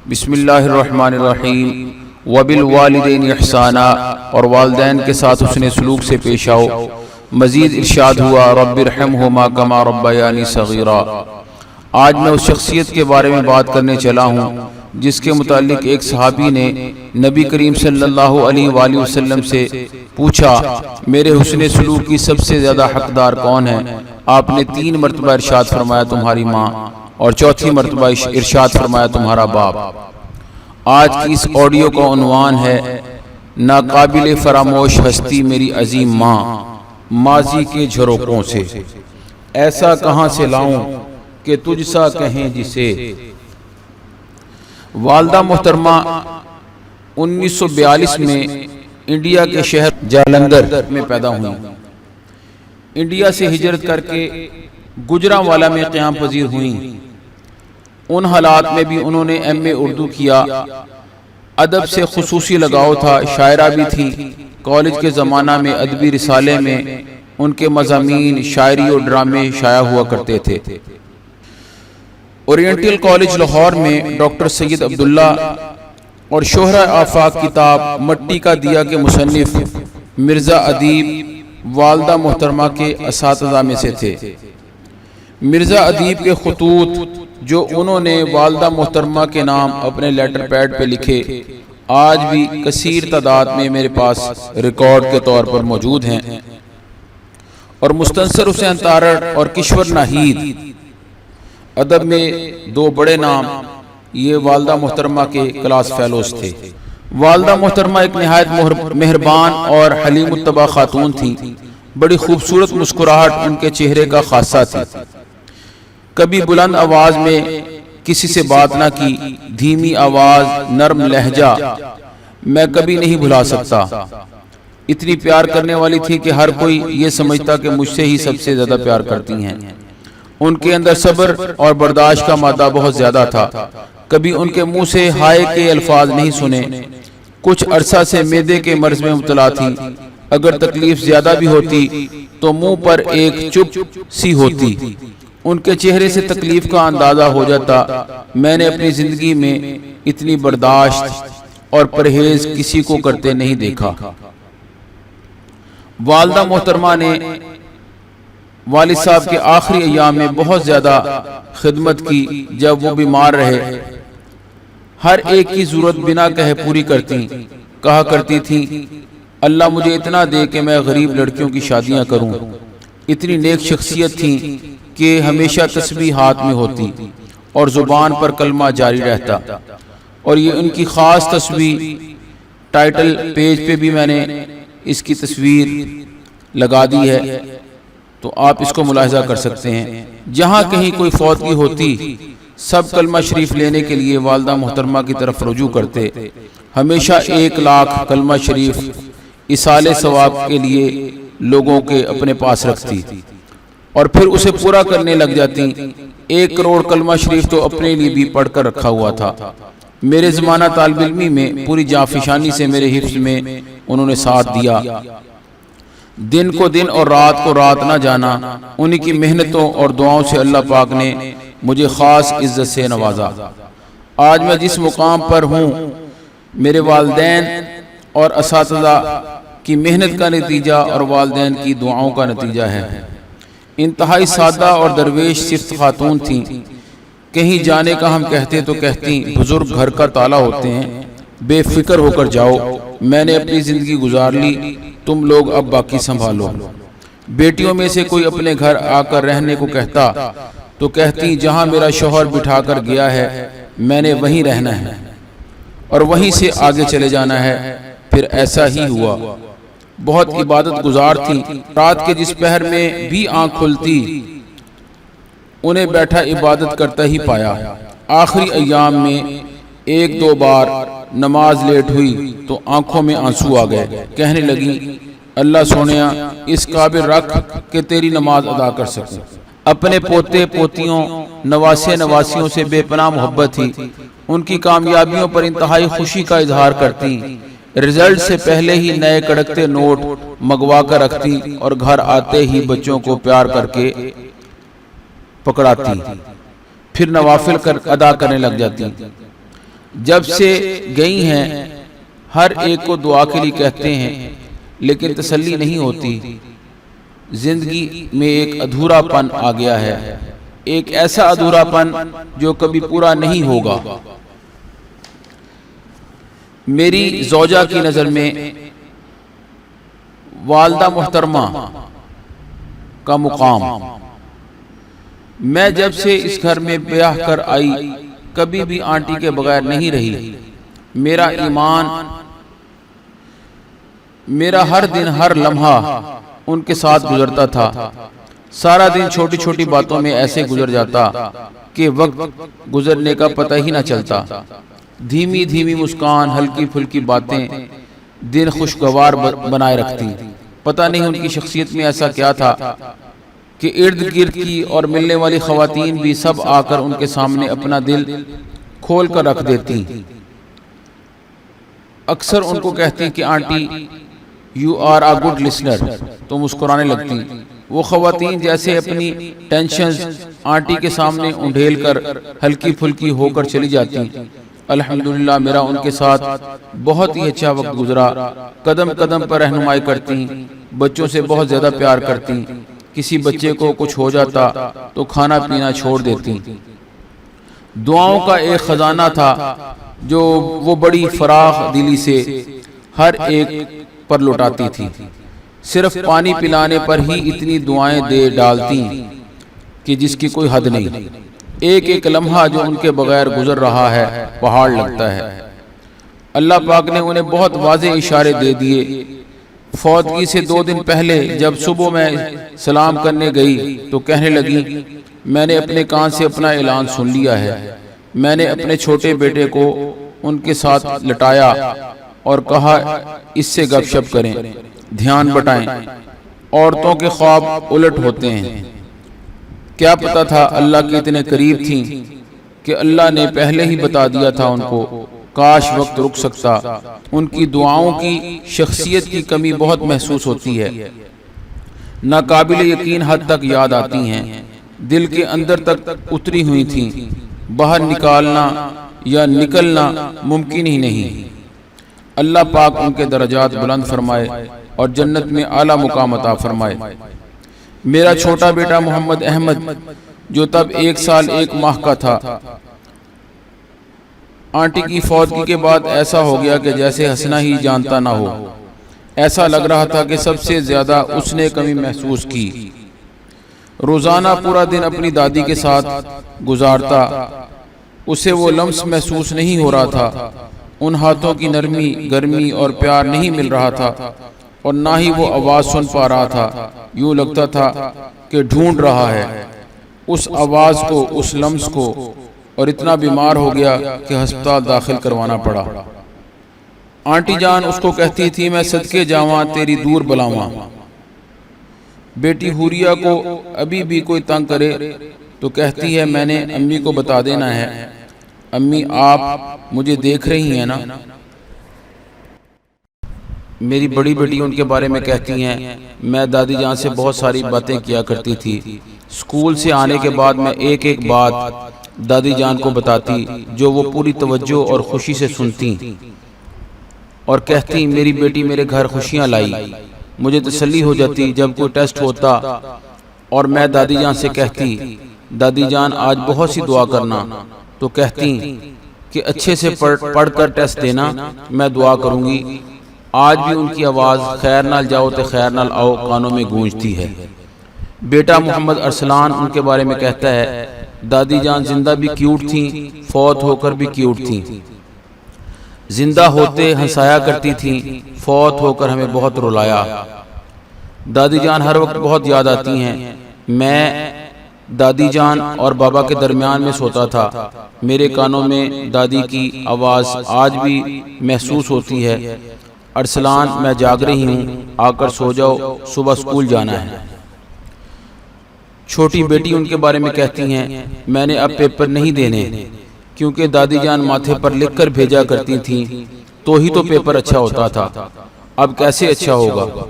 بسم اللہ الرحمن الرحیم وبالوالدین احسانا، اور والدین کے ساتھ حسن سلوک سے پیش آؤ۔ مزید ارشاد ہوا رب ارحمہما کما ربیانی صغیرا۔ آج میں اس شخصیت کے بارے میں بات کرنے چلا ہوں جس کے متعلق ایک صحابی نے نبی کریم صلی اللہ علیہ وآلہ وسلم سے پوچھا، میرے حسن سلوک کی سب سے زیادہ حقدار کون ہے؟ آپ نے 3 مرتبہ ارشاد فرمایا تمہاری ماں، اور 4تھی مرتبہ ارشاد فرمایا تمہارا باپ۔ آج کی اس آڈیو کا عنوان ہے ناقابل فراموش ہستی میری عظیم ماں، ماضی کے جھروکوں سے ایسا کہاں سے لاؤں کہ تجھ سا کہیں جسے۔ والدہ محترمہ 1942 میں انڈیا کے شہر جالندھر میں پیدا ہوئی۔ انڈیا سے ہجرت کر کے گجرانوالہ میں قیام پذیر ہوئیں۔ ان حالات میں بھی انہوں نے ایم اے اردو کیا۔ ادب سے خصوصی لگاؤ تھا، شاعرہ بھی تھی۔ کالج کے زمانہ میں ادبی رسالے میں ان کے مضامین، شاعری اور ڈرامے شائع ہوا کرتے تھے۔ اورینٹل کالج لاہور میں ڈاکٹر سید عبداللہ اور شہرہ آفاق کتاب مٹی کا دیا کے مصنف مرزا ادیب والدہ محترمہ کے اساتذہ میں سے تھے۔ مرزا ادیب کے خطوط جو انہوں نے والدہ محترمہ کے نام اپنے لیٹر پیڈ پہ لکھے، آج بھی کثیر تعداد میں میرے پاس ریکارڈ کے طور پر موجود ہیں۔ اور مستنصر حسین تارڑ اور کشور ناہید ادب میں 2 بڑے نام، یہ والدہ محترمہ کے کلاس فیلوز تھے۔ والدہ محترمہ ایک نہایت مہربان اور حلیم الطبع خاتون تھیں۔ بڑی خوبصورت مسکراہٹ ان کے چہرے کا خاصہ تھی۔ کبھی بلند آواز میں کسی سے بات نہ کی، دھیمی آواز، نرم لہجہ، میں کبھی نہیں بھلا سکتا۔ اتنی پیار کرنے والی تھی کہ ہر کوئی یہ سمجھتا کہ مجھ سے ہی سب سے زیادہ پیار کرتی ہیں۔ ان کے اندر صبر اور برداشت کا مادہ بہت زیادہ تھا۔ کبھی ان کے منہ سے ہائے کے الفاظ نہیں سنے۔ کچھ عرصہ سے معدے کے مرض میں مبتلا تھی۔ اگر تکلیف زیادہ بھی ہوتی تو منہ پر ایک چپ سی ہوتی۔ ان کے چہرے سے تکلیف کا اندازہ ہو جاتا۔ میں نے اپنی زندگی میں اتنی برداشت اور پرہیز کسی کو کرتے نہیں دیکھا۔ والدہ محترمہ نے والد صاحب کے آخری ایام میں بہت زیادہ خدمت کی۔ جب وہ بیمار رہے، ہر ایک کی ضرورت بنا کہے پوری کرتی، کہا کرتی تھی اللہ مجھے اتنا دے کہ میں غریب لڑکیوں کی شادیاں کروں۔ اتنی نیک شخصیت تھی کہ ہمیشہ تسبیح ہاتھ میں ہوتی اور زبان پر کلمہ جاری رہتا۔ اور یہ ان کی خاص تسبیح، ٹائٹل پیج پہ بھی میں نے اس کی تصویر لگا دی ہے، تو آپ اس کو ملاحظہ کر سکتے ہیں۔ جہاں کہیں کوئی فوتگی ہوتی، سب کلمہ شریف لینے کے لیے والدہ محترمہ کی طرف رجوع کرتے۔ ہمیشہ 1 لاکھ کلمہ شریف ایصال ثواب کے لیے لوگوں کے اپنے پاس رکھتی اور پھر اسے پورا کرنے لگ جاتی۔ 1 کروڑ کلمہ شریف تو اپنے لیے بھی پڑھ کر رکھا ہوا تھا۔ میرے زمانہ طالب علمی میں پوری جانفشانی سے میرے حفظ میں انہوں نے ساتھ دیا۔ دن کو دن اور رات کو رات نہ جانا۔ انہی کی محنتوں اور دعاؤں سے اللہ پاک نے مجھے خاص عزت سے نوازا۔ آج میں جس مقام پر ہوں، میرے والدین اور اساتذہ کی محنت کا نتیجہ اور والدین کی دعاؤں کا نتیجہ ہے۔ انتہائی سادہ اور درویش صرف خاتون تھیں۔ کہیں جانے کا ہم کہتے تو کہتی بزرگ گھر کا تالا ہوتے ہیں، بے فکر ہو کر جاؤ، میں نے اپنی زندگی گزار لی، تم لوگ اب باقی سنبھالو۔ بیٹیوں میں سے کوئی اپنے گھر آ کر رہنے کو کہتا تو کہتی جہاں میرا شوہر بٹھا کر گیا ہے میں نے وہیں رہنا ہے اور وہیں سے آگے چلے جانا ہے۔ پھر ایسا ہی ہوا۔ بہت عبادت گزار تھی۔ رات کے جس پہر میں بھی آنکھ کھلتی انہیں بیٹھا عبادت کرتا ہی پایا۔ آخری ایام میں 1-2 بار نماز لیٹ ہوئی تو آنکھوں میں آنسو آ گئے۔ کہنے لگی اللہ سونیا اس قابل رکھ کہ تیری نماز ادا کر سکوں۔ اپنے پوتے پوتیوں نواسے نواسیوں سے بے پناہ محبت تھی۔ ان کی کامیابیوں پر انتہائی خوشی کا اظہار کرتی۔ رزلٹ سے پہلے ہی نئے کڑکتے نوٹ منگوا کر رکھتی اور گھر آتے ہی بچوں کو پیار کر کے پکڑاتی، پھر نوافل ادا کرنے لگ جاتی۔ جب سے گئی ہیں ہر ایک کو دعا کے لیے کہتے ہیں، لیکن تسلی نہیں ہوتی۔ زندگی میں ایک ادھورا پن آ گیا ہے، ایک ایسا ادھورا پن جو کبھی پورا نہیں ہوگا۔ میری زوجہ کی نظر میں والدہ محترمہ کا مقام، میں جب سے اس گھر میں بیاہ کر آئی کبھی بھی آنٹی کے بغیر نہیں رہی۔ میرا ایمان، میرا ہر دن ہر لمحہ ان کے ساتھ گزرتا تھا۔ سارا دن چھوٹی چھوٹی باتوں میں ایسے گزر جاتا کہ وقت گزرنے کا پتہ ہی نہ چلتا۔ دھیمی دھیمی مسکان، ہلکی پھلکی باتیں دن خوشگوار بنائے رکھتی۔ پتہ نہیں ان کی شخصیت میں ایسا کیا تھا کہ ارد گرد کی اور ملنے والی خواتین بھی سب آ کر ان کے سامنے اپنا دل کھول کر رکھ دیتی۔ اکثر ان کو کہتی کہ aunty you are a good listener, تو مسکرانے لگتی۔ وہ خواتین جیسے اپنی ٹینشنز آنٹی کے سامنے انڈھیل کر ہلکی پھلکی ہو کر چلی جاتی۔ الحمدللہ میرا ان کے ساتھ بہت ہی اچھا وقت گزرا۔ قدم قدم پر رہنمائی کرتی، بچوں سے بہت زیادہ پیار کرتی۔ کسی بچے کو کچھ ہو جاتا تو کھانا پینا چھوڑ دیتی۔ دعاؤں کا ایک خزانہ تھا جو وہ بڑی فراخ دلی سے ہر ایک پر لوٹاتی تھی۔ صرف پانی پلانے پر ہی اتنی دعائیں دے ڈالتی کہ جس کی کوئی حد نہیں۔ ایک ایک لمحہ جو ان کے بغیر گزر رہا ہے پہاڑ لگتا ہے۔ اللہ پاک نے انہیں بہت واضح اشارے دے دیے۔ فوتگی سے 2 دن پہلے جب صبح میں سلام کرنے گئی تو کہنے لگی، میں نے اپنے کان سے اپنا اعلان سن لیا ہے۔ میں نے اپنے چھوٹے بیٹے کو ان کے ساتھ لٹایا اور کہا اس سے گپ شپ کریں، دھیان بٹائیں۔ عورتوں کے خواب الٹ ہوتے ہیں۔ کیا پتا تھا اللہ کے اتنے قریب تھیں کہ اللہ نے پہلے ہی بتا دیا تھا ان کو۔ کاش وقت رک سکتا۔ ان کی دعاؤں کی شخصیت کی کمی بہت محسوس ہوتی ہے، ناقابل یقین حد تک یاد آتی ہیں، دل کے اندر تک اتری ہوئی تھیں، باہر نکالنا یا نکلنا ممکن ہی نہیں۔ اللہ پاک ان کے درجات بلند فرمائے اور جنت میں اعلیٰ مقام عطا فرمائے۔ میرا چھوٹا بیٹا محمد احمد جو تب 1 سال 1 ماہ کا تھا، آنٹی کی فوتگی کے بعد ایسا ہو گیا کہ جیسے ہنسنا ہی جانتا نہ ہو۔ ایسا لگ رہا تھا کہ سب سے زیادہ اس نے کمی محسوس کی۔ روزانہ پورا دن اپنی دادی کے ساتھ گزارتا، اسے وہ لمس محسوس نہیں ہو رہا تھا۔ ان ہاتھوں کی نرمی، گرمی اور پیار نہیں مل رہا تھا، اور نہ ہی وہ آواز سن پا رہا تھا۔ یوں لگتا تھا کہ ڈھونڈ رہا ہے اس آواز کو، اس لمس کو، اور اتنا بیمار ہو گیا کہ ہسپتال داخل کروانا پڑا۔ آنٹی جان اس کو کہتی تھی، میں صدقے جاواں تیری دور بلاواں۔ بیٹی حوریہ کو ابھی بھی کوئی تنگ کرے تو کہتی ہے، میں نے امی کو بتا دینا ہے۔ امی آپ مجھے دیکھ رہی ہیں نا؟ میری بڑی بیٹی ان کے بارے میں کہتی ہیں، میں دادی جان سے بہت ساری باتیں کیا کرتی تھی۔ اسکول سے آنے کے بعد میں ایک ایک بات دادی جان کو بتاتی جو وہ پوری توجہ اور خوشی سے سنتی اور کہتی، میری بیٹی میرے گھر خوشیاں لائی۔ مجھے تسلی ہو جاتی جب کوئی ٹیسٹ ہوتا اور میں دادی جان سے کہتی، دادی جان آج بہت سی دعا کرنا، تو کہتی کہ اچھے سے پڑھ کر ٹیسٹ دینا، میں دعا کروں گی۔ آج بھی ان کی آواز خیر نال جاؤ تے خیر نال آؤ کانوں میں گونجتی ہے۔ بیٹا محمد ارسلان ان کے بارے میں کہتا ہے، دادی جان زندہ بھی کیوٹ تھیں، فوت ہو کر بھی کیوٹ تھیں۔ زندہ ہوتے ہنسایا کرتی تھیں، فوت ہو کر ہمیں بہت رلایا۔ دادی جان ہر وقت بہت یاد آتی ہیں۔ میں دادی جان اور بابا کے درمیان میں سوتا تھا، میرے کانوں میں دادی کی آواز آج بھی محسوس ہوتی ہے، ارسلان میں جاگ رہی ہوں، آ کر سو جاؤ، صبح اسکول جانا ہے۔ چھوٹی بیٹی ان کے بارے میں کہتی ہیں، میں نے اب پیپر نہیں دینے، کیونکہ دادی جان ماتھے پر لکھ کر بھیجا کرتی تھیں تو ہی تو پیپر اچھا ہوتا تھا، اب کیسے اچھا ہوگا۔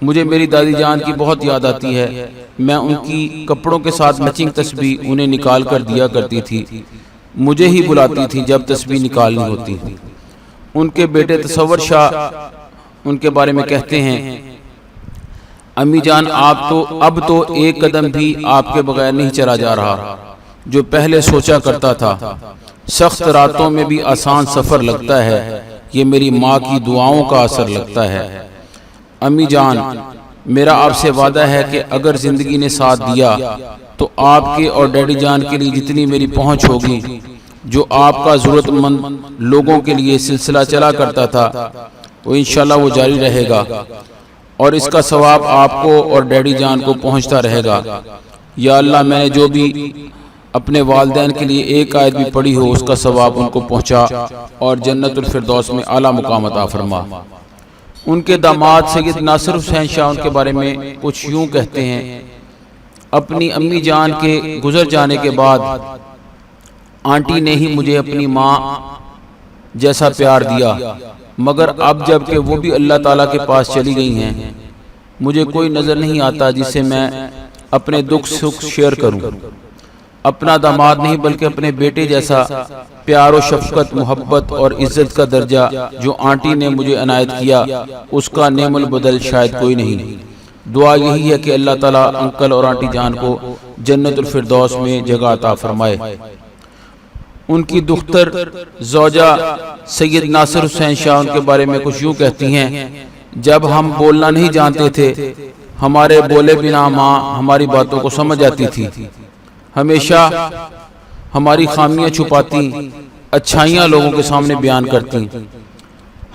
مجھے میری دادی جان کی بہت یاد آتی ہے۔ میں ان کی کپڑوں کے ساتھ میچنگ تسبیح انہیں نکال کر دیا کرتی تھی۔ مجھے ہی بلاتی تھیں جب تسبیح نکالنی ہوتی۔ ان کے بیٹے تصور شاہ ان کے بارے میں کہتے ہیں، امی جان اب تو ایک قدم بھی آپ کے بغیر نہیں چلا جا رہا، جو پہلے سوچا کرتا تھا۔ سخت راتوں میں بھی آسان سفر لگتا ہے، یہ میری ماں کی دعاؤں کا اثر لگتا ہے۔ امی جان، میرا آپ سے وعدہ ہے کہ اگر زندگی نے ساتھ دیا تو آپ کے اور ڈیڈی جان کے لیے جتنی میری پہنچ ہوگی، جو آپ کا ضرورت مند لوگوں کے لیے سلسلہ چلا کرتا تھا، وہ انشاءاللہ وہ جاری رہے گا، اور اس کا ثواب آپ کو اور ڈیڈی جان کو پہنچتا رہے گا۔ یا اللہ، میں نے جو بھی اپنے والدین کے لیے ایک آیت بھی پڑھی ہو، اس کا ثواب ان کو پہنچا اور جنت الفردوس میں اعلیٰ مقام عطا فرما۔ ان کے داماد سید ناصر حسین شاہ ان کے بارے میں کچھ یوں کہتے ہیں، اپنی امی جان کے گزر جانے کے بعد آنٹی نے ہی مجھے اپنی ماں جیسا پیار دیا، مگر اب جب کہ وہ بھی اللہ تعالیٰ کے پاس چلی گئی ہیں، مجھے کوئی نظر نہیں آتا جس سے میں اپنے دکھ سکھ شیئر کروں۔ اپنا داماد نہیں بلکہ اپنے بیٹے جیسا پیار و شفقت، محبت اور عزت کا درجہ جو آنٹی نے مجھے عنایت کیا، اس کا نعم البدل شاید کوئی نہیں۔ دعا یہی ہے کہ اللہ تعالیٰ انکل اور آنٹی جان کو جنت الفردوس میں جگہ عطا فرمائے۔ ان کی دختر زوجہ سید ناصر حسین شاہ ان کے بارے میں کچھ یوں کہتی ہیں، جب ہم بولنا نہیں جانتے تھے، ہمارے بولے بنا ماں ہماری باتوں کو سمجھ آتی تھی، ہمیشہ ہماری خامیاں چھپاتی، اچھائیاں لوگوں کے سامنے بیان کرتی،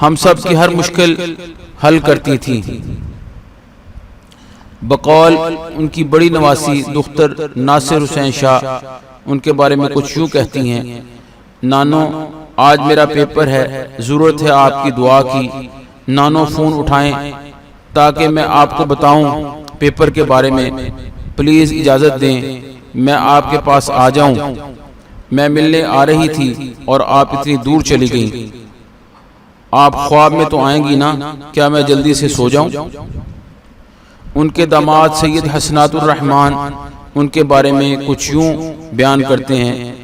ہم سب کی ہر مشکل حل کرتی تھی۔ بقول ان کی بڑی نواسی دختر ناصر حسین شاہ ان کے بارے میں کچھ یوں کہتی ہیں، نانو آج میرا پیپر ہے، ضرورت ہے آپ کی دعا کی، نانو فون اٹھائیں تاکہ میں آپ کو بتاؤں پیپر کے بارے میں، پلیز اجازت دیں میں آپ کے پاس آ جاؤں، میں ملنے آ رہی تھی اور آپ اتنی دور چلی گئیں، آپ خواب میں تو آئیں گی نا، کیا میں جلدی سے سو جاؤں؟ ان کے داماد سید حسنات الرحمان ان کے بارے میں کچھ یوں بیان کرتے ہیں،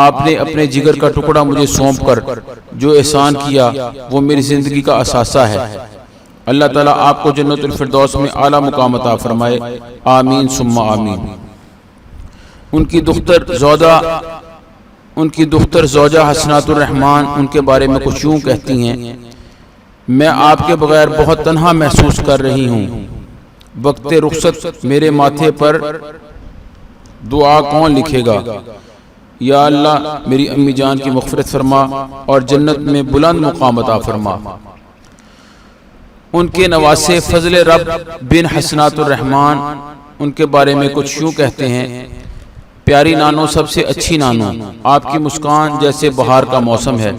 آپ نے اپنے جگر کا ٹکڑا مجھے سونپ کر جو احسان کیا وہ میری زندگی کا اثاثہ ہے۔ اللہ تعالیٰ آپ کو جنت الفردوس میں اعلیٰ مقام عطا فرمائے، آمین ثم آمین۔ ان کی دختر زوجہ حسنات الرحمان ان کے بارے میں کچھ یوں کہتی ہیں، میں آپ کے بغیر بہت تنہا محسوس کر رہی ہوں، وقت رخصت میرے ماتھے پر دعا کون لکھے گا؟ یا اللہ میری امی جان کی مغفرت فرما اور جنت میں بلند مقام عطا فرما۔ ان کے نواسے فضل رب بن حسنات الرحمان ان کے بارے میں کچھ یوں کہتے ہیں، پیاری نانو، سب سے اچھی نانو، آپ کی مسکان جیسے بہار کا موسم ہے۔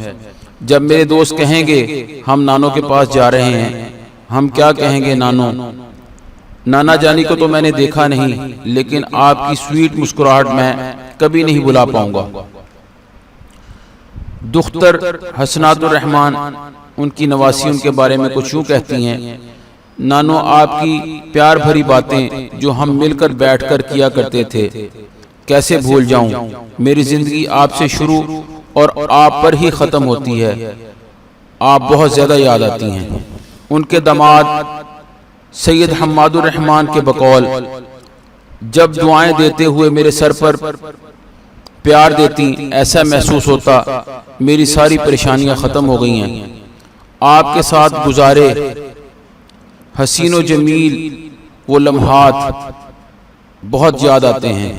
جب میرے دوست کہیں گے ہم نانو کے پاس جا رہے ہیں، ہم کیا کہیں گے؟ نانو، نانا جانی کو تو میں نے دیکھا نہیں، لیکن آپ کی سویٹ مسکراہٹ میں کبھی نہیں بھلا پاؤں گا۔ دختر حسنات الرحمان ان کی نواسی ان کے بارے میں کچھ یوں کہتی ہیں، نانو آپ کی پیار بھری باتیں جو ہم مل کر بیٹھ کر کیا کرتے تھے کیسے بھول جاؤں، میری زندگی آپ سے شروع اور آپ پر ہی ختم ہوتی ہے، آپ بہت زیادہ یاد آتی ہیں۔ ان کے داماد سید حماد الرحمان کے بقول، جب دعائیں دیتے ہوئے میرے سر پر پیار دیتی، ایسا محسوس ہوتا میری ساری پریشانیاں ختم ہو گئی ہیں۔ آپ کے ساتھ گزارے حسین و جمیل وہ لمحات بہت یاد آتے ہیں،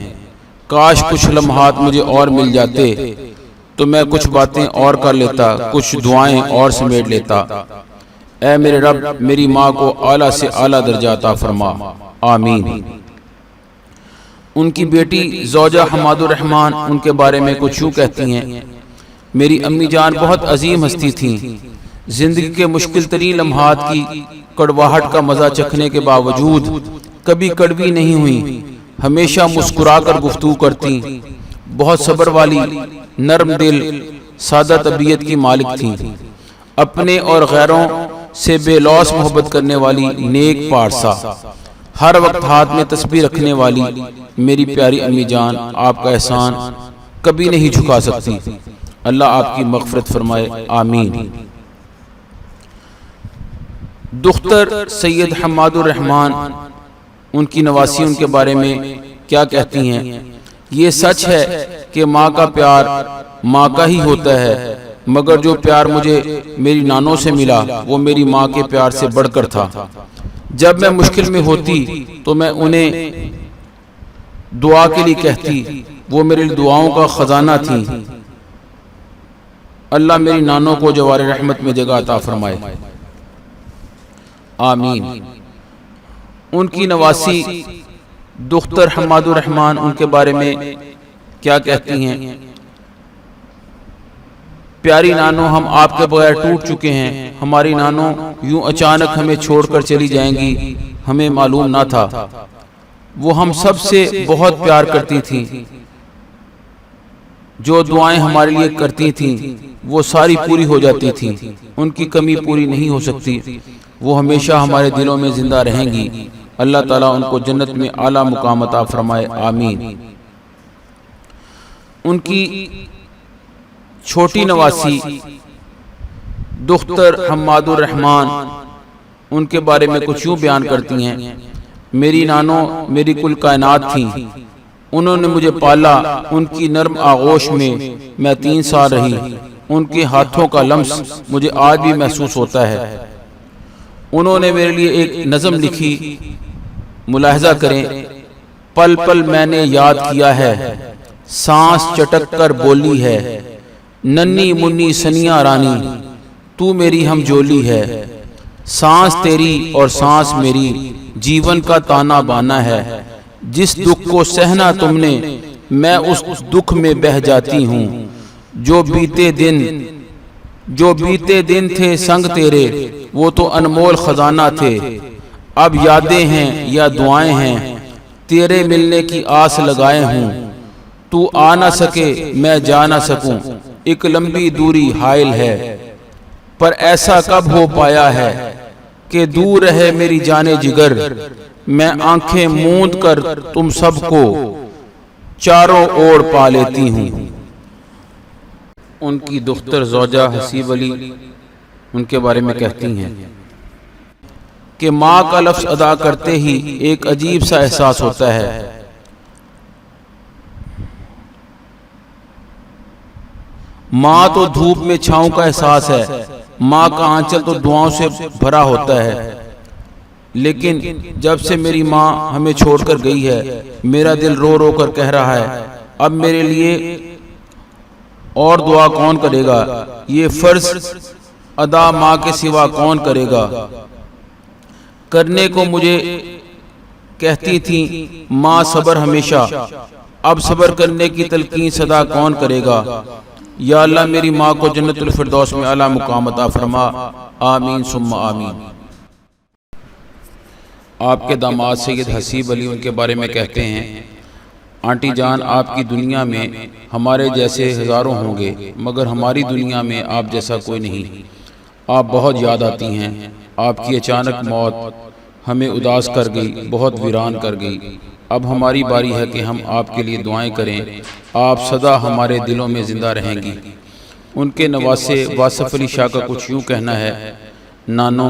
کاش کچھ لمحات مجھے اور مل جاتے تو میں کچھ باتیں اور کر لیتا، کچھ دعائیں اور سمیٹ لیتا۔ اے میرے رب میری ماں کو اعلیٰ سے اعلیٰ درجہ عطا فرما، آمین۔ ان کی بیٹی زوجہ حماد الرحمان ان کے بارے میں کچھ یوں کہتی ہیں، میری امی جان بہت عظیم ہستی تھیں، زندگی کے مشکل ترین لمحات کی کڑواہٹ کا مزہ چکھنے کے باوجود کبھی کڑوی نہیں ہوئی، ہمیشہ مسکرا کر گفتگو کرتی، بہت صبر والی، نرم دل، سادہ طبیعت کی مالک تھیں، اپنے اور غیروں سے بے لوث محبت کرنے والی نیک پارسا، ہر وقت ہاتھ میں تسبیح رکھنے والی میری پیاری امی جان، آپ کا احسان کبھی نہیں جھکا سکتی۔ اللہ آپ کی مغفرت فرمائے، آمین۔ دختر سید حماد الرحمن، ان کی نواسی ان کے بارے میں کیا کہتی ہیں؟ یہ سچ ہے کہ ماں کا پیار ماں کا ہی ہوتا ہے، مگر جو پیار مجھے میری نانوں سے ملا وہ میری ماں کے پیار سے بڑھ کر تھا۔ جب میں مشکل میں ہوتی تو میں انہیں دعا کے لیے کہتی، وہ میرے لیے دعاؤں کا خزانہ تھی۔ اللہ میری نانوں کو جوار رحمت میں جگہ عطا فرمائے، آمین۔ ان کی نواسی دختر حماد الرحمن، ان کے بارے میں کیا کہتی ہیں؟ پیاری نانو، ہم آپ کے بغیر ٹوٹ چکے ہیں۔ ہماری نانو یوں اچانک ہمیں چھوڑ کر چلی جائیں گی، ہمیں معلوم نہ تھا۔ وہ ہم سب سے بہت پیار کرتی تھیں۔ جو دعائیں ہمارے لیے کرتی تھیں وہ ساری پوری ہو جاتی تھیں، ان کی کمی پوری نہیں ہو سکتی۔ وہ ہمیشہ ہمارے دلوں میں زندہ رہیں گی۔ اللہ تعالیٰ ان کو جنت میں اعلیٰ مقام عطا فرمائے، آمین۔ ان کی چھوٹی نواسی دختر حماد الرحمن، ان کے بارے میں کچھ یوں بیان کرتی ہیں: میری نانو میری کل کائنات تھیں، انہوں نے مجھے پالا۔ ان کی نرم آغوش میں 3 سال رہی۔ ان کے ہاتھوں کا لمس مجھے آج بھی محسوس ہوتا ہے۔ انہوں نے میرے لیے ایک نظم لکھی، ملاحظہ کریں: پل پل میں نے یاد کیا ہے، سانس چٹک کر بولی ہے، ننی منی سنیا رانی تو میری ہم جولی ہے۔ سانس تیری اور سانس میری، جیون کا تانا بانا ہے۔ جس دکھ کو سہنا تم نے، میں اس دکھ میں بہہ جاتی ہوں۔ جو بیتے دن تھے سنگ تیرے، وہ تو انمول خزانہ تھے۔ اب یادیں ہیں یا دعائیں ہیں، تیرے ملنے کی آس لگائے ہوں۔ تو آ نہ سکے میں جا نہ سکوں، ایک لمبی دوری حائل ہے۔ پر ایسا کب ہو پایا ہے کہ دور رہے میری جان جگر، میں آنکھیں موند کر تم سب کو چاروں اوڑ پا لیتی ہوں۔ ان کی دختر زوجہ حسیب علی، ان کے بارے میں کہتی ہیں کہ ماں کا لفظ ادا کرتے ہی ایک عجیب سا احساس ہوتا ہے۔ ماں تو دھوپ میں چھاؤں کا احساس ہے، ماں کا آنچل تو دعاؤں سے بھرا ہوتا ہے۔ لیکن جب سے میری ماں ہمیں چھوڑ کر گئی ہے، میرا دل رو رو کر کہہ رہا ہے، اب میرے لیے اور دعا کون کرے گا؟ یہ فرض ادا ماں کے سوا کون کرے گا؟ کرنے کو مجھے کہتی تھی ماں صبر ہمیشہ، اب صبر کرنے کی تلقین صدا کون کرے گا؟ یا اللہ میری ماں کو جنت الفردوس میں اعلیٰ مقام عطا فرما، آمین ثم آمین۔ آپ کے داماد سید حسیب علی، ان کے بارے میں کہتے ہیں: آنٹی جان، آپ کی دنیا میں ہمارے جیسے ہزاروں ہوں گے، مگر ہماری دنیا میں آپ جیسا کوئی نہیں۔ آپ بہت یاد آتی ہیں۔ آپ کی اچانک موت ہمیں اداس کر گئی، بہت ویران کر گئی۔ اب ہماری باری ہے کہ ہم آپ کے لیے دعائیں کریں، آپ سدا ہمارے دلوں میں زندہ رہیں گی۔ ان کے نواسے واصف علی شاہ کا کچھ یوں کہنا ہے: نانو،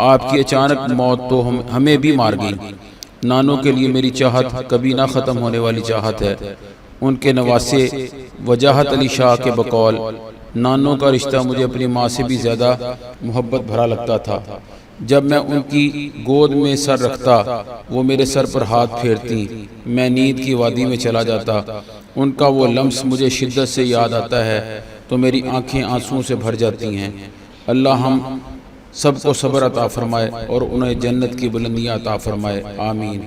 آپ کی اچانک موت تو ہمیں بھی مار گئی۔ نانو کے لیے میری چاہت کبھی نہ ختم ہونے والی چاہت ہے۔ ان کے نواسے وجاہت علی شاہ کے بقول: نانو کا رشتہ مجھے اپنی ماں سے بھی زیادہ محبت بھرا لگتا تھا۔ جب میں ان کی گود میں سر رکھتا، وہ میرے سر پر ہاتھ پھیرتی، میں نیند کی وادی میں چلا جاتا۔ ان کا وہ لمس مجھے شدت سے یاد آتا ہے تو میری آنکھیں آنسوؤں سے بھر جاتی ہیں۔ اللہ ہم سب کو صبر عطا فرمائے اور انہیں جنت کی بلندیاں عطا فرمائے، آمین۔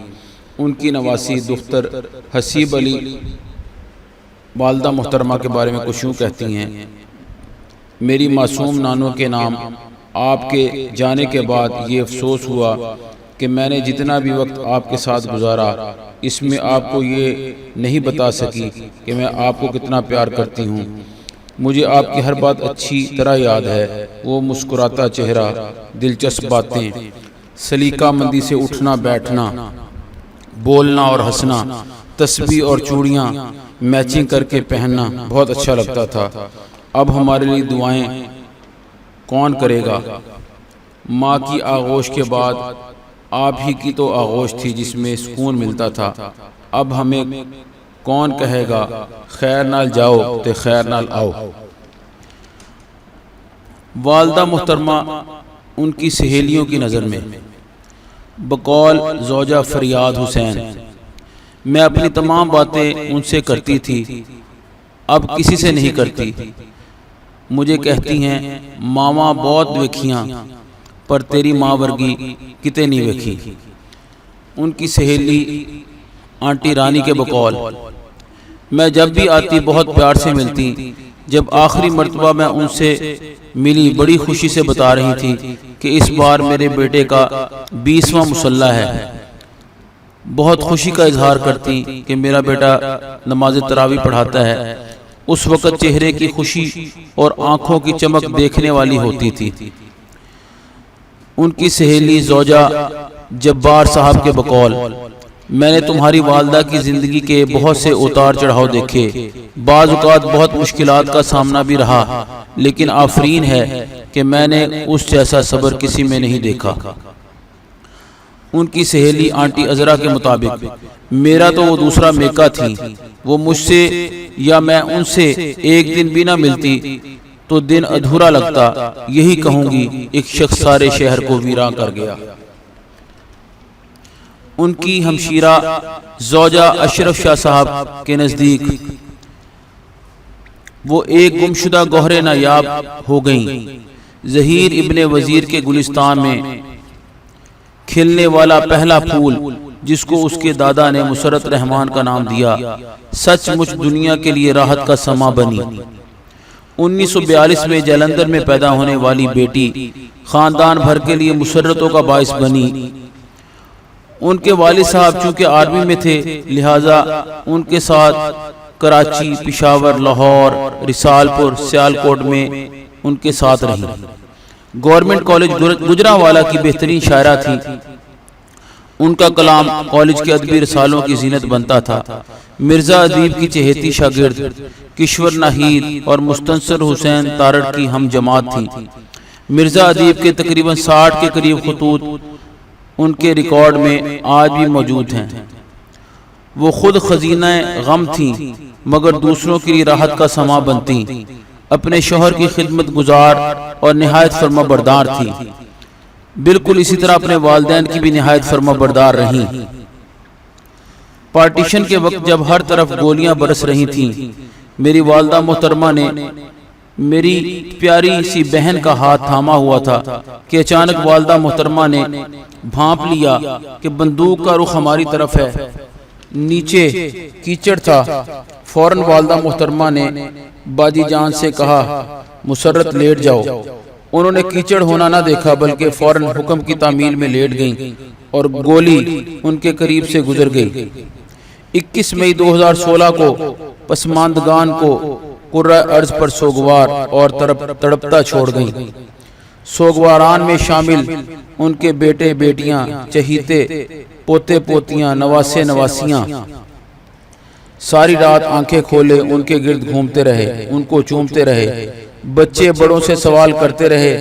ان کی نواسی دختر حسیب علی، والدہ محترمہ کے بارے میں کچھ یوں کہتی ہیں: میری معصوم نانو کے نام آپ کے جانے کے بعد یہ افسوس ہوا کہ میں نے جتنا بھی وقت آپ کے ساتھ گزارا، اس میں آپ کو یہ نہیں بتا سکی کہ میں آپ کو کتنا پیار کرتی ہوں۔ مجھے آپ کی ہر بات اچھی طرح یاد ہے، وہ مسکراتا چہرہ، دلچسپ باتیں، سلیقہ مندی سے اٹھنا بیٹھنا، بولنا اور ہنسنا، تسبیح اور چوڑیاں، میچنگ کر کے پہننا بہت اچھا لگتا تھا۔ اب ہمارے لیے دعائیں کون کرے گا؟ ماں کی آغوش کے بعد آپ ہی کی تو آغوش تھی جس میں سکون ملتا تھا۔ اب ہمیں کون کہے گا خیر نال جاؤ تے خیر نال آؤ۔ والدہ محترمہ ان کی سہیلیوں کی نظر میں بقول زوجہ فریاد حسین میں اپنی تمام باتیں ان سے کرتی تھی، اب کسی سے نہیں کرتی۔ مجھے کہتی ہیں ماما بہت ویکھیاں پر تیری ماں ورگی کتے نہیں ویکھی۔ ان کی سہیلی آنٹی رانی کے بقول میں جب بھی آتی بہت پیار سے ملتی، جب آخری مرتبہ میں ان سے ملی بڑی خوشی سے بتا رہی تھی کہ اس بار میرے بیٹے کا 20واں مصلی ہے۔ بہت خوشی کا اظہار کرتی کہ میرا بیٹا نماز تراویح پڑھاتا ہے۔ اس وقت چہرے کی خوشی اور آنکھوں کی چمک دیکھنے والی ہوتی تھی۔ ان کی سہیلی زوجہ جبار صاحب کے بقول میں نے تمہاری والدہ کی زندگی کے بہت سے اتار چڑھاؤ دیکھے، بعض اوقات بہت مشکلات کا سامنا بھی رہا، لیکن آفرین ہے کہ میں نے اس جیسا صبر کسی میں نہیں دیکھا۔ ان کی سہیلی آنٹی عذرا کے مطابق میرا تو وہ دوسرا میکا تھی، وہ مجھ سے یا میں ان سے ایک دن بھی نہ ملتی تو دن ادھورا لگتا۔ یہی کہوں گی ایک شخص سارے شہر کو ویراں کر گیا۔ ان کی ہمشیرہ زوجہ اشرف شاہ صاحب کے نزدیک وہ ایک گمشدہ گوہر نایاب ہو گئیں۔ ظہیر ابن وزیر کے گلستان میں کھلنے والا پہلا پھول جس کو اس کے دادا نے مسرت رحمان کا نام دیا، سچ مچ دنیا کے لیے راحت کا سما بنی۔ 1942 میں جلندھر میں پیدا ہونے والی بیٹی خاندان بھر کے لیے مسرتوں کا باعث بنی۔ ان کے والد صاحب چونکہ آرمی میں تھے، لہٰذا ان کے ساتھ کراچی، پشاور، لاہور، رسال پور، سیالکوٹ میں ان کے ساتھ رہی۔ گورنمنٹ کالج گجرانوالہ کی بہترین شاعرہ تھی۔ ان کا کلام کالج کے ادبی رسالوں کی زینت بنتا تھا۔ مرزا ادیب کی چہیتی شاگرد کشور ناہید اور مستنصر حسین تارڑ کی ہم جماعت تھی۔ مرزا ادیب کے تقریباً 60 کے قریب خطوط ان کے ریکارڈ میں آج بھی موجود ہیں۔ وہ خود خزینہ غم تھیں مگر دوسروں کے لیے راحت کا سما بنتی، اپنے شوہر کی خدمت گزار اور نہایت فرما بردار تھی۔ بالکل اسی طرح اپنے والدین کی بھی نہایت فرما بردار رہیں۔ پارٹیشن کے وقت جب ہر طرف گولیاں برس رہی تھیں، میری والدہ محترمہ نے میری پیاری سی بہن کا ہاتھ تھاما ہوا تھا کہ اچانک والدہ محترمہ نے بھانپ لیا کہ بندوق کا رخ ہماری طرف ہے۔ نیچے کیچڑ تھا۔ فوراً والدہ محترمہ نے باجی جان سے کہا مسرت لیٹ جاؤ۔ انہوں نے کیچڑ ہونا نہ دیکھا بلکہ فوراً حکم کی تعمیل میں لیٹ گئیں اور گولی ان کے قریب سے گزر گئی۔ 21 مئی 2016 کو پسماندگان کو قرہ ارض پر سوگوار اور تڑپتا چھوڑ گئیں۔ سوگواران میں شامل ان کے بیٹے بیٹیاں، چہیتے، پوتے پوتیاں، نواسے نواسیاں ساری رات آنکھیں کھولے ان کے گرد گھومتے رہے، ان کو چومتے رہے۔ بچے بڑوں سے سوال کرتے رہے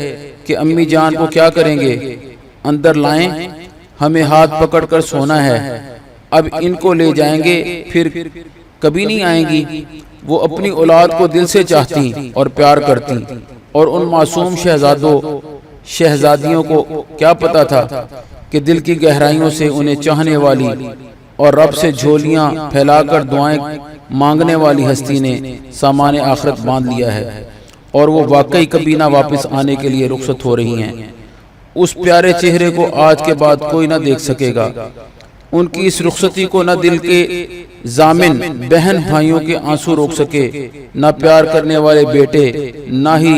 کہ امی جان کو کیا کریں گے، اندر لائیں، ہمیں ہاتھ پکڑ کر سونا ہے، اب ان کو لے جائیں گے پھر کبھی نہیں آئیں گی۔ وہ اپنی اولاد کو دل سے چاہتی اور پیار کرتی، اور ان معصوم شہزادوں شہزادیوں کو کیا پتا تھا کہ دل کی گہرائیوں سے انہیں چاہنے والی اور رب سے جھولیاں پھیلا کر دعائیں مانگنے والی ہستی نے سامان آخرت باندھ لیا ہے اور وہ واقعی کبھی نہ واپس آنے کے لیے رخصت ہو رہی ہیں۔ اس پیارے چہرے کو آج کے بعد کوئی نہ دیکھ سکے گا۔ ان کی اس رخصتی کو نہ دل کے ضامن بہن بھائیوں کے آنسو روک سکے، نہ پیار کرنے والے بیٹے، نہ ہی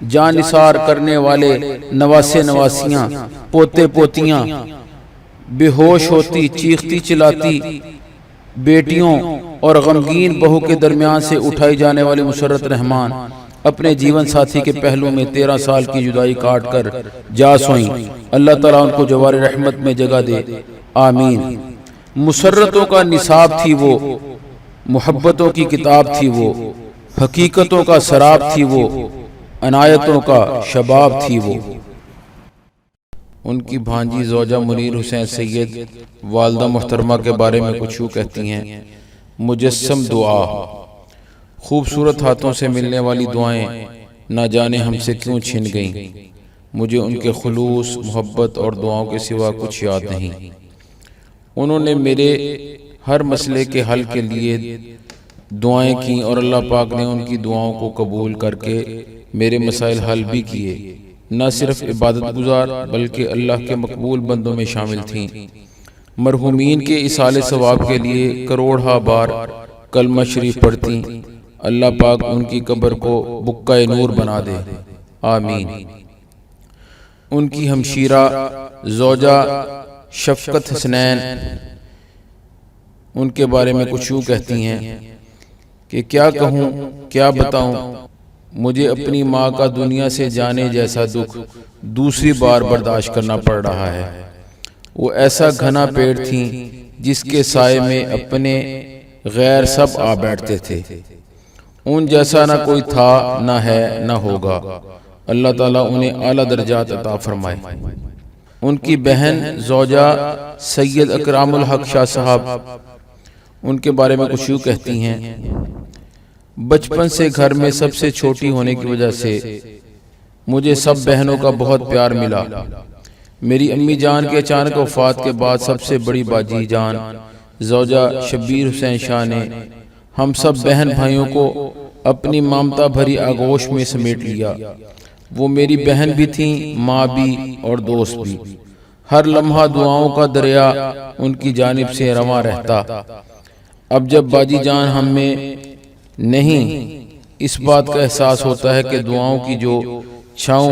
جان نثار کرنے والے نواسے نواسیاں، پوتے پوتیاں۔ بے ہوش ہوتی، چیختی چلاتی بیٹیوں اور غمگین بہو کے درمیان سے اٹھائی جانے والی مسرت رحمان اپنے جیون ساتھی کے پہلو میں 13 سال کی جدائی کاٹ کر جا سوئیں۔ اللہ تعالیٰ ان کو جوار رحمت میں جگہ دے، آمین۔ مسرتوں کا نصاب تھی وہ محبتوں کی کتاب تھی وہ، حقیقتوں کا سراب تھی وہ، عنایتوں کا شباب تھی وہ۔ ان کی بھانجی زوجہ منیر حسین سید والدہ محترمہ کے بارے میں کچھ یوں کہتی ہیں: مجسم دعا، خوبصورت ہاتھوں سے ملنے والی دعائیں نہ جانے ہم سے کیوں چھن گئیں، مجھے ان کے خلوص، محبت اور دعاؤں کے سوا کچھ یاد نہیں۔ انہوں نے میرے ہر مسئلے کے حل کے لیے دعائیں کیں اور اللہ پاک نے ان کی دعاؤں کو قبول کر کے میرے مسائل حل بھی کیے۔ نہ صرف عبادت گزار بلکہ اللہ کے مقبول بندوں میں شامل تھیں۔ مرحومین کے اصالِ ثواب کے لیے کروڑہا بار کلمہ شریف پڑھتی۔ اللہ پاک ان کی قبر کو بقعۂ نور بنا دے، آمین۔ ان کی ہمشیرہ زوجہ شفقت حسنین ان کے بارے میں کچھ یوں کہتی ہیں کہ کیا کہوں، کیا بتاؤں، مجھے اپنی ماں کا دنیا سے جانے جیسا دکھ دوسری بار برداشت کرنا پڑ رہا ہے۔ وہ ایسا گھنا پیڑ تھیں جس کے سائے میں اپنے غیر سب آ بیٹھتے تھے، ان جیسا نہ کوئی تھا، نہ ہے، نہ ہوگا۔ اللہ تعالیٰ انہیں اعلیٰ درجات عطا فرمائے۔ ان کی بہن زوجہ سید اکرام الحق شاہ صاحب ان کے بارے میں کچھ یوں کہتی ہیں: بچپن سے گھر میں سب سے چھوٹی ہونے کی وجہ سے مجھے سب بہنوں کا بہت پیار ملا۔ میری امی جان کے اچانک وفات کے بعد سب سے بڑی باجی جان زوجہ شبیر حسین شاہ نے ہم سب بہن بھائیوں کو اپنی ممتا بھری آغوش میں سمیٹ لیا۔ وہ میری بہن بھی تھیں، ماں بھی اور دوست بھی۔ ہر لمحہ دعاؤں کا دریا ان کی جانب سے رواں رہتا۔ اب جب باجی جان ہم میں نہیں، اس بات کا احساس ہوتا ہے کہ دعاؤں کی جو چھاؤں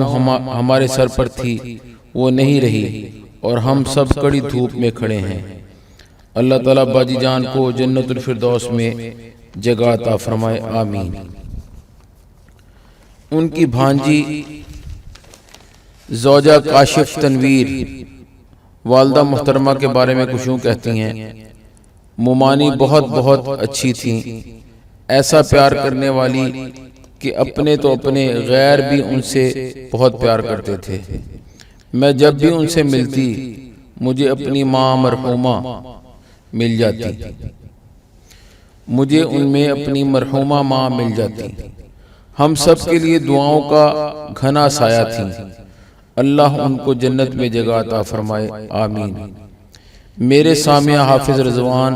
ہمارے سر پر تھی وہ نہیں رہی اور ہم سب کڑی دھوپ میں کھڑے ہیں۔ اللہ تعالیٰ باجی جان کو جنت الفردوس میں جگہ عطا فرمائے، آمین۔ ان کی بھانجی زوجہ کاشف تنویر والدہ محترمہ کے بارے میں کچھ یوں کہتی ہیں: مومانی بہت بہت اچھی تھیں، ایسا پیار کرنے والی کہ اپنے تو اپنے غیر بھی ان سے بہت پیار کرتے تھے۔ میں جب بھی ان سے ملتی مجھے اپنی ماں مرحومہ مل جاتی، مجھے ان میں اپنی مرحومہ ماں مل جاتی۔ ہم سب کے لیے دعاؤں کا گھنا سایہ تھیں۔ اللہ ان کو جنت میں جگہ عطا فرمائے، آمین۔ میرے سامعہ حافظ رضوان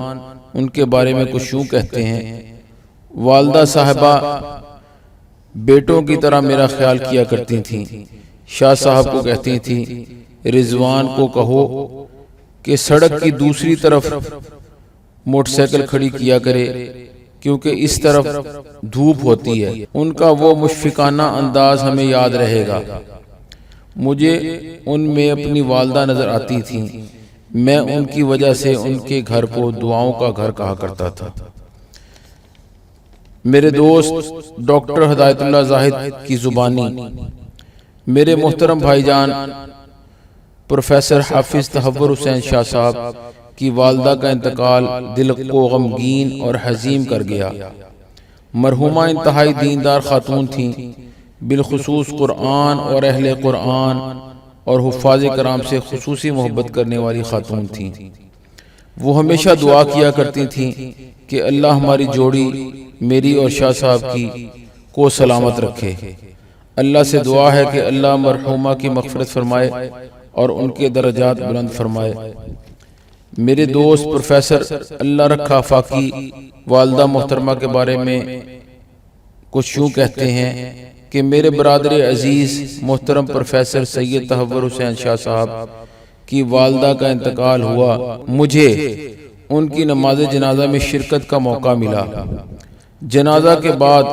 ان کے بارے میں کچھ یوں کہتے ہیں: والدہ صاحبہ بیٹوں کی طرح میرا خیال کیا کرتی تھیں۔ شاہ صاحب کو کہتی تھیں رضوان کو کہو کہ سڑک کی دوسری طرف موٹر سائیکل کھڑی کیا کرے کیونکہ اس طرف دھوپ ہوتی ہے۔ ان کا وہ مشفقانہ انداز ہمیں یاد رہے گا۔ مجھے ان میں اپنی والدہ نظر آتی تھیں۔ میں ان کی وجہ سے ان کے گھر کو دعاؤں کا گھر کہا کرتا تھا۔ میرے دوست ڈاکٹر ہدایت اللہ زاہد کی زبانی، میرے محترم بھائی جان پروفیسر حافظ تحور حسین شاہ صاحب کی والدہ کا انتقال دل کو غمگین اور حزین کر گیا۔ مرحومہ انتہائی دیندار خاتون تھیں، بالخصوص قرآن اور اہل قرآن اور حفاظ کرام سے خصوصی محبت کرنے والی خاتون تھیں۔ وہ ہمیشہ دعا کیا کرتی تھیں کہ اللہ ہماری جوڑی میری اور شاہ صاحب کی کو سلامت رکھے۔ اللہ سے دعا ہے کہ اللہ مرحومہ کی مغفرت فرمائے اور ان کے درجات بلند فرمائے۔ میرے دوست پروفیسر اللہ رکھا فاقی والدہ محترمہ کے بارے میں کچھ یوں کہتے ہیں کہ میرے برادر عزیز محترم پروفیسر سید تحور حسین شاہ صاحب کی والدہ کا انتقال ہوا۔ مجھے ان کی نماز جنازہ میں شرکت کا موقع ملا۔ جنازہ کے بعد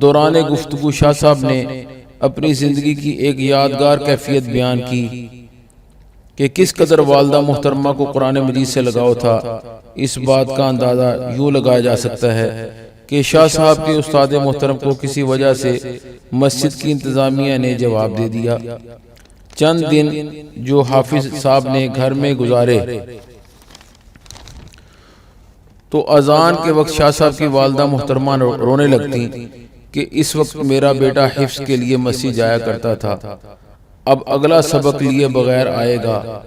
دوران گفتگو شاہ صاحب نے اپنی زندگی کی ایک یادگار کیفیت بیان کی کہ کس قدر والدہ محترمہ کو قرآن مجید سے لگاؤ تھا۔ اس بات کا اندازہ یوں لگایا جا سکتا ہے کہ شاہ صاحب کے استاد محترم کو کسی وجہ سے مسجد کی انتظامیہ نے جواب دے دیا۔ چند دن جو حافظ صاحب نے گھر میں گزارے تو اذان کے وقت شاہ صاحب کی والدہ محترمہ رونے لگتی کہ اس وقت میرا بیٹا حفظ کے لیے مسجد جایا کرتا تھا، اب اگلا سبق لیے بغیر آئے گا،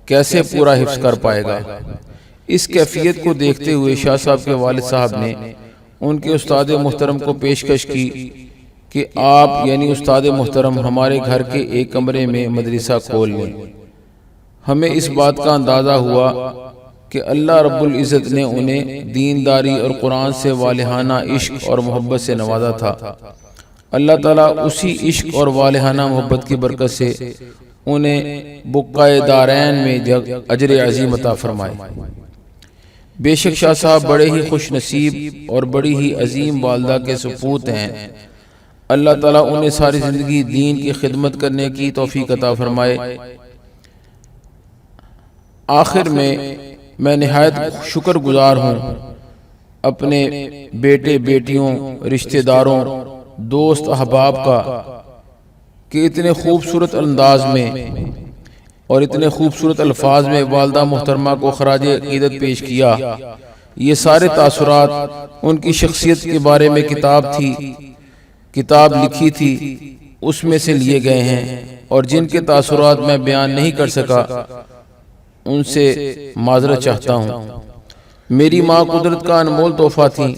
کیسے پورا حفظ کر پائے گا؟ اس کیفیت کو دیکھتے ہوئے شاہ صاحب کے والد صاحب نے ان کے استاد محترم کو پیشکش کی کہ آپ یعنی استاد محترم ہمارے گھر کے ایک کمرے میں مدرسہ کھول لیں۔ ہمیں اس بات کا اندازہ ہوا کہ اللہ رب العزت نے انہیں دینداری اور قرآن سے والہانہ عشق اور محبت سے نوازا تھا۔ اللہ تعالیٰ اسی عشق اور والہانہ محبت کی برکت سے انہیں بقائے دارین میں اجر عظیم عطا فرمائے۔ بے شک شاہ صاحب بڑے ہی خوش نصیب اور بڑی ہی عظیم والدہ کے سپوت ہیں۔ اللہ تعالیٰ انہیں ساری زندگی دین کی خدمت کرنے کی توفیق عطا فرمائے۔ آخر میں نہایت شکر گزار ہوں اپنے بیٹے بیٹیوں، رشتہ داروں، دوست احباب کا کہ اتنے خوبصورت انداز میں اور اتنے خوبصورت الفاظ میں والدہ محترمہ کو خراج عقیدت پیش کیا۔ یہ سارے تاثرات ان کی شخصیت کے بارے میں کتاب لکھی تھی، اس میں سے لیے گئے ہیں، اور جن کے تاثرات میں بیان نہیں کر سکا ان سے معذرت چاہتا ہوں۔ میری ماں قدرت کا انمول تحفہ تھی۔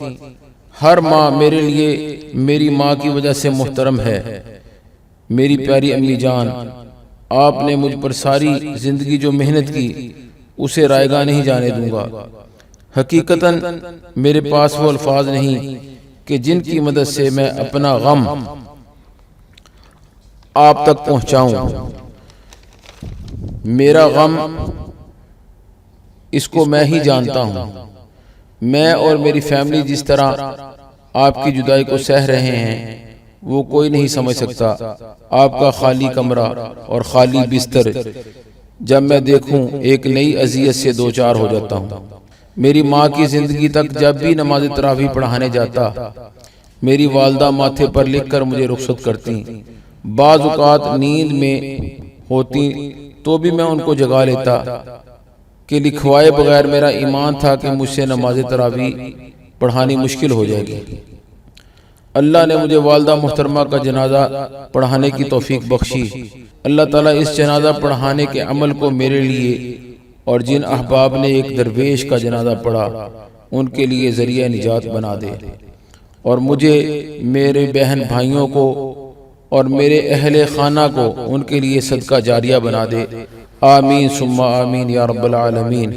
ہر ماں میرے لیے میری ماں کی وجہ سے محترم ہے۔ میری پیاری امی جان، آپ نے مجھ پر ساری زندگی جو محنت کی اسے رائگاں نہیں جانے دوں گا۔ حقیقتاً میرے پاس وہ الفاظ نہیں کہ جن کی مدد سے میں اپنا غم آپ تک پہنچاؤں۔ میرا غم اس کو میں ہی جانتا ہوں۔ میں اور میری فیملی جس طرح آپ کی جدائی کو سہ رہے ہیں وہ کوئی نہیں سمجھ سکتا۔ آپ کا خالی کمرہ اور خالی بستر جب میں دیکھوں ایک نئی اذیت سے دوچار ہو جاتا ہوں۔ میری ماں کی زندگی تک جب بھی نماز تراویح پڑھانے جاتا میری والدہ ماتھے پر لکھ کر مجھے رخصت کرتی۔ بعض اوقات نیند میں ہوتی تو بھی میں ان کو جگا لیتا کہ لکھوائے بغیر میرا ایمان تھا کہ مجھ سے نماز تراویح پڑھانی مشکل ہو جائے گی۔ اللہ نے مجھے والدہ محترمہ کا جنازہ پڑھانے کی توفیق بخشی۔ اللہ تعالیٰ اس جنازہ پڑھانے کے عمل کو میرے لیے اور جن احباب نے ایک درویش کا جنازہ پڑھا ان کے لیے ذریعہ نجات بنا دے، اور مجھے، میرے بہن بھائیوں کو اور میرے اہل خانہ کو ان کے لیے صدقہ جاریہ بنا دے۔ آمین ثم آمین یا رب العالمین۔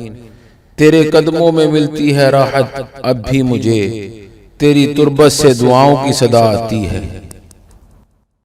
تیرے قدموں میں ملتی ہے راحت، اب بھی مجھے تیری تربت سے دعاؤں کی صدا آتی ہے۔